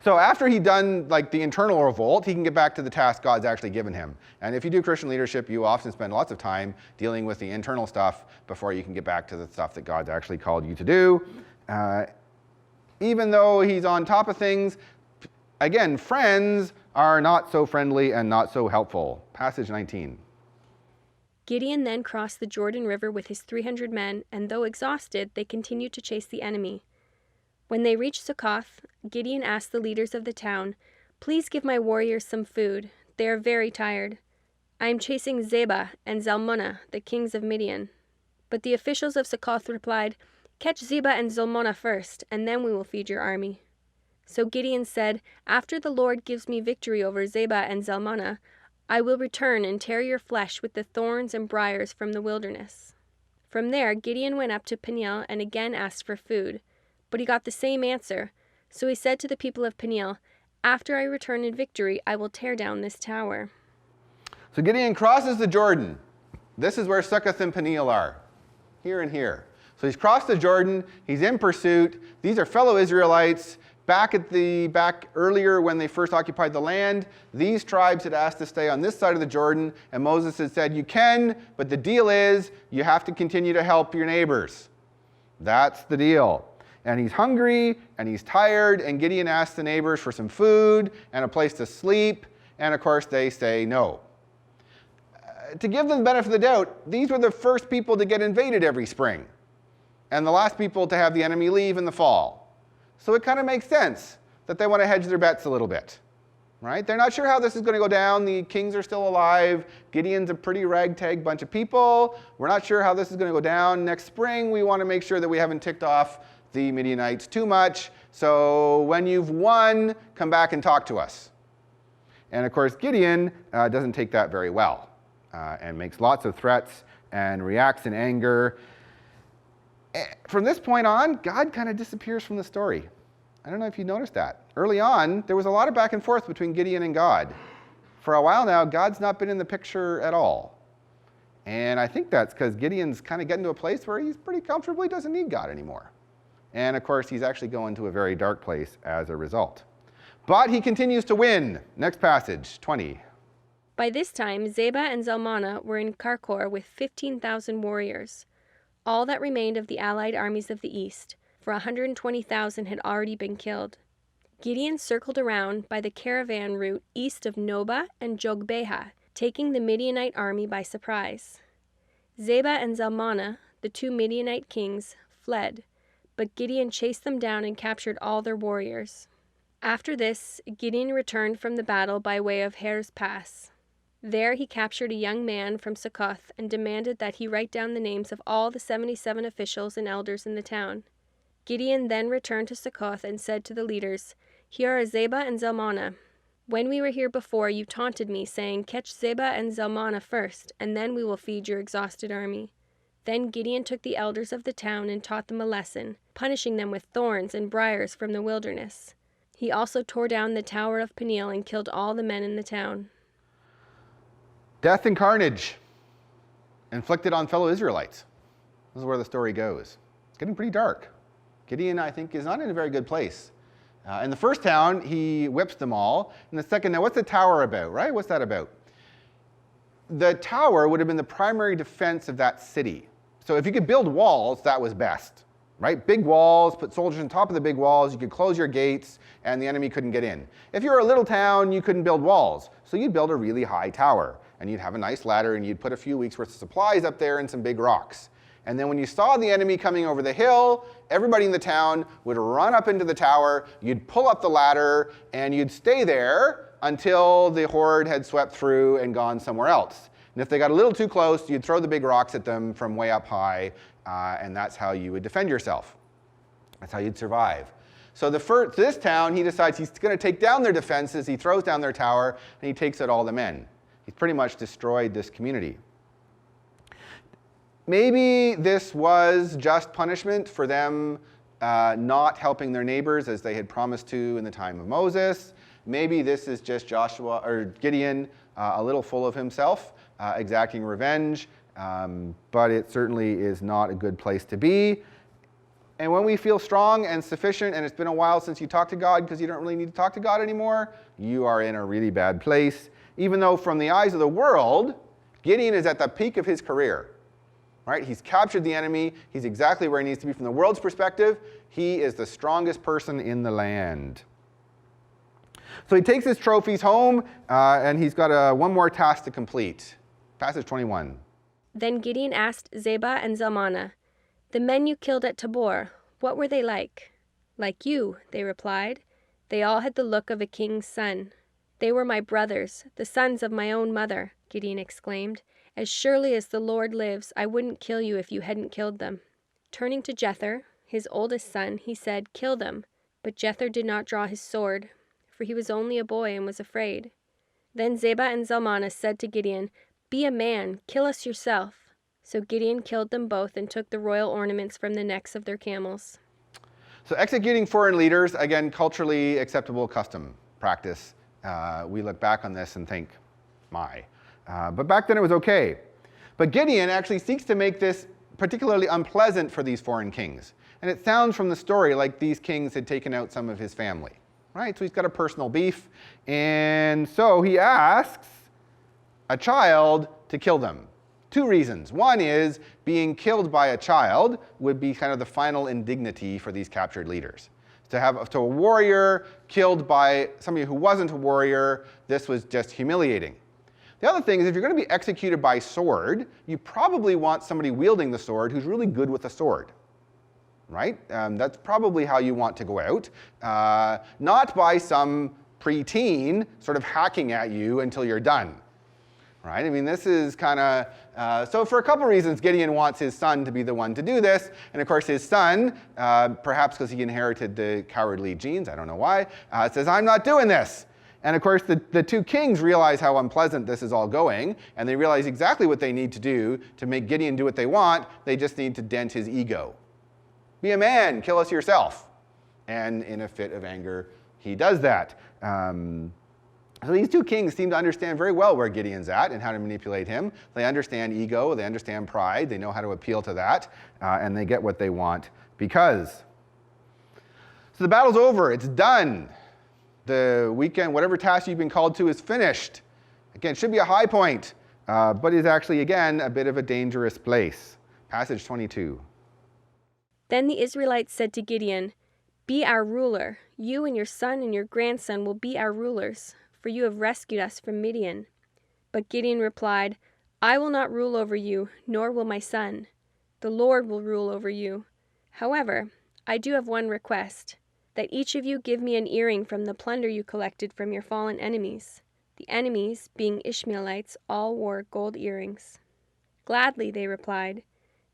So after he'd done like the internal revolt, he can get back to the task God's actually given him. And if you do Christian leadership, you often spend lots of time dealing with the internal stuff before you can get back to the stuff that God's actually called you to do. Even though he's on top of things, again, friends are not so friendly and not so helpful. Passage 19. Gideon then crossed the Jordan River with his 300 men, and though exhausted, they continued to chase the enemy. When they reached Succoth, Gideon asked the leaders of the town, "Please give my warriors some food. They are very tired. I am chasing Zebah and Zalmunna, the kings of Midian." But the officials of Succoth replied, "Catch Zebah and Zalmunna first, and then we will feed your army." So Gideon said, "After the Lord gives me victory over Zebah and Zalmunna, I will return and tear your flesh with the thorns and briars from the wilderness." From there, Gideon went up to Peniel and again asked for food, but he got the same answer. So he said to the people of Peniel, "After I return in victory, I will tear down this tower." So Gideon crosses the Jordan. This is where Succoth and Peniel are, here and here. So he's crossed the Jordan, he's in pursuit. These are fellow Israelites. Back earlier when they first occupied the land, these tribes had asked to stay on this side of the Jordan, and Moses had said, "You can, but the deal is you have to continue to help your neighbors." That's the deal. And he's hungry, and he's tired, and Gideon asks the neighbors for some food and a place to sleep, and of course they say no. To give them the benefit of the doubt, these were the first people to get invaded every spring, and the last people to have the enemy leave in the fall. So it kind of makes sense that they want to hedge their bets a little bit, right? They're not sure how this is going to go down. The kings are still alive. Gideon's a pretty ragtag bunch of people. We're not sure how this is going to go down. Next spring, we want to make sure that we haven't ticked off the Midianites too much. So when you've won, come back and talk to us. And of course, Gideon doesn't take that very well and makes lots of threats and reacts in anger. From this point on, God kind of disappears from the story. I don't know if you noticed that. Early on, there was a lot of back and forth between Gideon and God. For a while now, God's not been in the picture at all. And I think that's because Gideon's kind of getting to a place where he's pretty comfortable, he doesn't need God anymore. And of course, he's actually going to a very dark place as a result. But he continues to win. Next passage, 20. By this time, Zebah and Zalmunna were in Karkor with 15,000 warriors. All that remained of the allied armies of the east, for 120,000 had already been killed. Gideon circled around by the caravan route east of Nobah and Jogbeha, taking the Midianite army by surprise. Zebah and Zalmunna, the two Midianite kings, fled, but Gideon chased them down and captured all their warriors. After this, Gideon returned from the battle by way of Her's Pass. There he captured a young man from Succoth and demanded that he write down the names of all the 77 officials and elders in the town. Gideon then returned to Succoth and said to the leaders, "Here are Zebah and Zalmunna. When we were here before, you taunted me, saying, 'Catch Zebah and Zalmunna first, and then we will feed your exhausted army.' Then Gideon took the elders of the town and taught them a lesson, punishing them with thorns and briars from the wilderness. He also tore down the tower of Peniel and killed all the men in the town." Death and carnage inflicted on fellow Israelites. This is where the story goes. It's getting pretty dark. Gideon, I think, is not in a very good place. In the first town, he whips them all. In the second, now what's the tower about, right? What's that about? The tower would have been the primary defense of that city. So if you could build walls, that was best, right? Big walls, put soldiers on top of the big walls, you could close your gates, and the enemy couldn't get in. If you were a little town, you couldn't build walls. So you'd build a really high tower, and you'd have a nice ladder, and you'd put a few weeks' worth of supplies up there and some big rocks. And then when you saw the enemy coming over the hill, everybody in the town would run up into the tower, you'd pull up the ladder, and you'd stay there until the horde had swept through and gone somewhere else. And if they got a little too close, you'd throw the big rocks at them from way up high, and that's how you would defend yourself. That's how you'd survive. So this town, he decides he's going to take down their defenses, he throws down their tower, and he takes out all the men. He's pretty much destroyed this community. Maybe this was just punishment for them not helping their neighbors as they had promised to in the time of Moses. Maybe this is just Gideon a little full of himself, exacting revenge, but it certainly is not a good place to be. And when we feel strong and sufficient, and it's been a while since you talked to God because you don't really need to talk to God anymore, you are in a really bad place. Even though from the eyes of the world, Gideon is at the peak of his career. Right? He's captured the enemy. He's exactly where he needs to be from the world's perspective. He is the strongest person in the land. So he takes his trophies home, and he's got one more task to complete. Passage 21. Then Gideon asked Zebah and Zalmunna, "The men you killed at Tabor, what were they like?" "Like you," they replied. They all had the look of a king's son. "They were my brothers, the sons of my own mother," Gideon exclaimed. "As surely as the Lord lives, I wouldn't kill you if you hadn't killed them." Turning to Jether, his oldest son, he said, "Kill them." But Jether did not draw his sword, for he was only a boy and was afraid. Then Zebah and Zalmunna said to Gideon, "Be a man, kill us yourself." So Gideon killed them both and took the royal ornaments from the necks of their camels. So executing foreign leaders, again, culturally acceptable custom practice. We look back on this and think, my. But back then it was okay. But Gideon actually seeks to make this particularly unpleasant for these foreign kings. And it sounds from the story like these kings had taken out some of his family, right? So he's got a personal beef. And so he asks a child to kill them. Two reasons. One is being killed by a child would be kind of the final indignity for these captured leaders. To a warrior killed by somebody who wasn't a warrior, this was just humiliating. The other thing is if you're going to be executed by sword, you probably want somebody wielding the sword who's really good with a sword. Right? That's probably how you want to go out. Not by some preteen sort of hacking at you until you're done. Right? I mean, this is kind of, so for a couple reasons, Gideon wants his son to be the one to do this. And of course, his son, perhaps because he inherited the cowardly genes, I don't know why, says, "I'm not doing this." And of course, the two kings realize how unpleasant this is all going, and they realize exactly what they need to do to make Gideon do what they want. They just need to dent his ego. Be a man, kill us yourself. And in a fit of anger, he does that. So these two kings seem to understand very well where Gideon's at and how to manipulate him. They understand ego, they understand pride, they know how to appeal to that, and they get what they want because. So the battle's over, it's done. The weekend, whatever task you've been called to is finished. Again, should be a high point, but is actually, again, a bit of a dangerous place. Passage 22. Then the Israelites said to Gideon, "Be our ruler. You and your son and your grandson will be our rulers, for you have rescued us from Midian." But Gideon replied, "I will not rule over you, nor will my son. The Lord will rule over you. However, I do have one request, that each of you give me an earring from the plunder you collected from your fallen enemies." The enemies, being Ishmaelites, all wore gold earrings. "Gladly," they replied.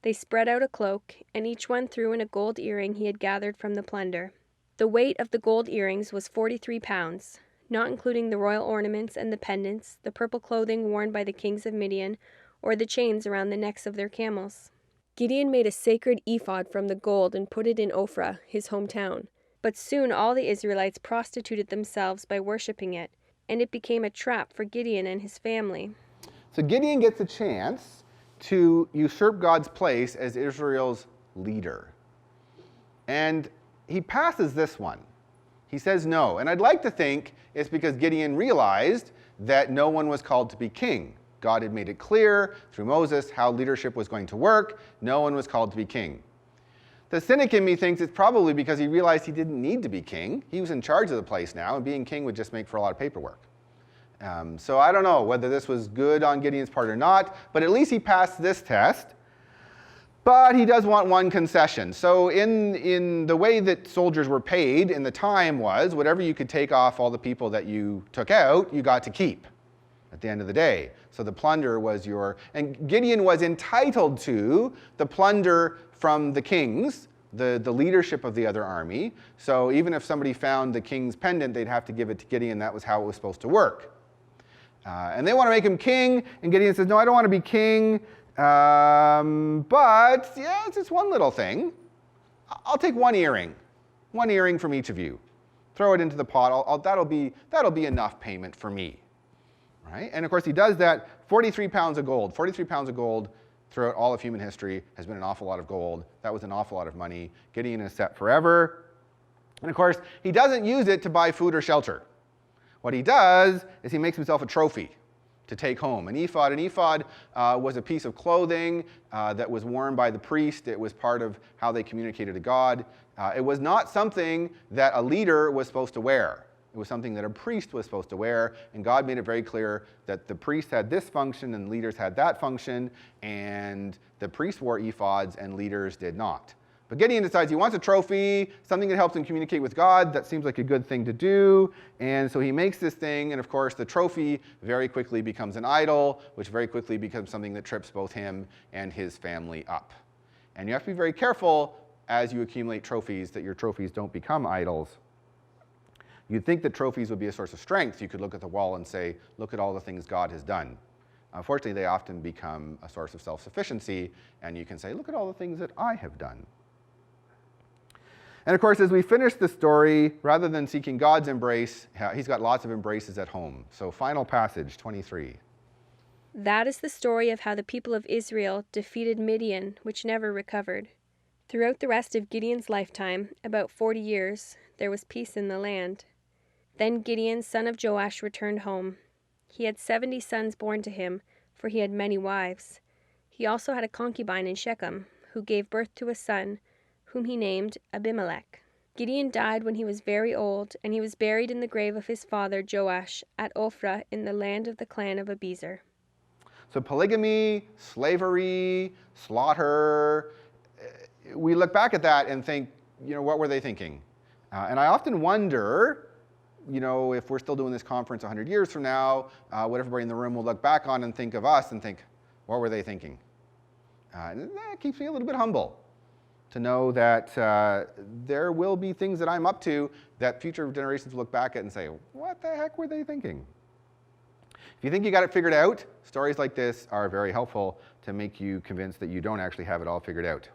They spread out a cloak, and each one threw in a gold earring he had gathered from the plunder. The weight of the gold earrings was 43 pounds, not including the royal ornaments and the pendants, the purple clothing worn by the kings of Midian, or the chains around the necks of their camels. Gideon made a sacred ephod from the gold and put it in Ophrah, his hometown. But soon all the Israelites prostituted themselves by worshipping it, and it became a trap for Gideon and his family. So Gideon gets a chance to usurp God's place as Israel's leader. And he passes this one. He says no. And I'd like to think it's because Gideon realized that no one was called to be king. God had made it clear through Moses how leadership was going to work. No one was called to be king. The cynic in me thinks it's probably because he realized he didn't need to be king. He was in charge of the place now, and being king would just make for a lot of paperwork. So I don't know whether this was good on Gideon's part or not, but at least he passed this test. But he does want one concession. So in the way that soldiers were paid in the time was, whatever you could take off all the people that you took out, you got to keep at the end of the day. So the plunder was and Gideon was entitled to the plunder from the kings, the leadership of the other army. So even if somebody found the king's pendant, they'd have to give it to Gideon. That was how it was supposed to work. And they want to make him king, and Gideon says, "No, I don't want to be king, but yeah, it's just one little thing. I'll take one earring from each of you. Throw it into the pot. That'll be enough payment for me." Right? And of course he does that. 43 pounds of gold. 43 pounds of gold throughout all of human history has been an awful lot of gold. That was an awful lot of money. Gideon is set forever. And of course, he doesn't use it to buy food or shelter. What he does is he makes himself a trophy to take home. An ephod was a piece of clothing that was worn by the priest. It was part of how they communicated to God. It was not something that a leader was supposed to wear. It was something that a priest was supposed to wear, and God made it very clear that the priest had this function and leaders had that function, and the priests wore ephods and leaders did not. But Gideon decides he wants a trophy, something that helps him communicate with God. That seems like a good thing to do. And so he makes this thing, and of course the trophy very quickly becomes an idol, which very quickly becomes something that trips both him and his family up. And you have to be very careful as you accumulate trophies that your trophies don't become idols. You'd think that trophies would be a source of strength. You could look at the wall and say, look at all the things God has done. Unfortunately, they often become a source of self-sufficiency, and you can say, look at all the things that I have done. And of course, as we finish the story, rather than seeking God's embrace, he's got lots of embraces at home. So final passage, 23. That is the story of how the people of Israel defeated Midian, which never recovered. Throughout the rest of Gideon's lifetime, about 40 years, there was peace in the land. Then Gideon, son of Joash, returned home. He had 70 sons born to him, for he had many wives. He also had a concubine in Shechem, who gave birth to a son, whom he named Abimelech. Gideon died when he was very old, and he was buried in the grave of his father Joash at Ophrah in the land of the clan of Abiezer. So polygamy, slavery, slaughter, we look back at that and think, what were they thinking? And I often wonder, if we're still doing this conference 100 years from now, what everybody in the room will look back on and think of us and think, what were they thinking? And that keeps me a little bit humble to know that there will be things that I'm up to that future generations will look back at and say, what the heck were they thinking? If you think you got it figured out, stories like this are very helpful to make you convinced that you don't actually have it all figured out.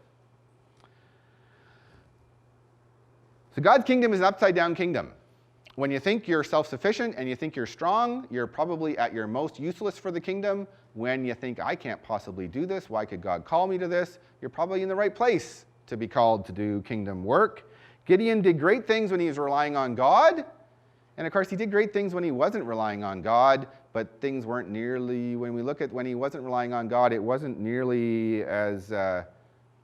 So God's kingdom is an upside-down kingdom. When you think you're self-sufficient and you think you're strong, you're probably at your most useless for the kingdom. When you think, I can't possibly do this, why could God call me to this? You're probably in the right place to be called to do kingdom work. Gideon did great things when he was relying on God. And of course, he did great things when he wasn't relying on God, but things weren't nearly, when we look at when he wasn't relying on God, it wasn't nearly as,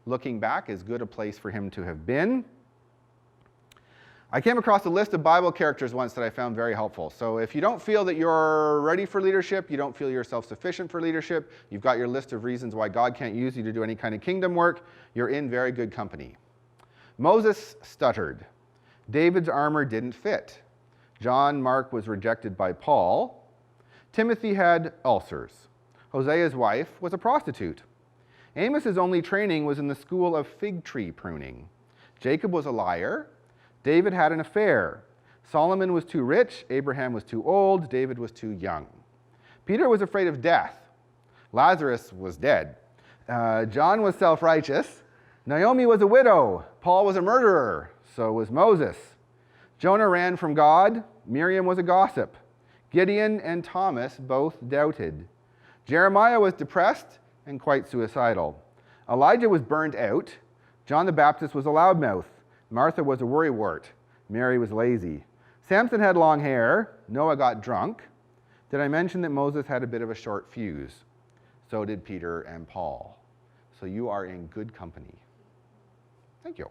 looking back, as good a place for him to have been. I came across a list of Bible characters once that I found very helpful. So if you don't feel that you're ready for leadership, you don't feel you're self-sufficient for leadership, you've got your list of reasons why God can't use you to do any kind of kingdom work, you're in very good company. Moses stuttered. David's armor didn't fit. John Mark was rejected by Paul. Timothy had ulcers. Hosea's wife was a prostitute. Amos's only training was in the school of fig tree pruning. Jacob was a liar. David had an affair. Solomon was too rich. Abraham was too old. David was too young. Peter was afraid of death. Lazarus was dead. John was self-righteous. Naomi was a widow. Paul was a murderer. So was Moses. Jonah ran from God. Miriam was a gossip. Gideon and Thomas both doubted. Jeremiah was depressed and quite suicidal. Elijah was burned out. John the Baptist was a loudmouth. Martha was a worrywart. Mary was lazy. Samson had long hair. Noah got drunk. Did I mention that Moses had a bit of a short fuse? So did Peter and Paul. So you are in good company. Thank you.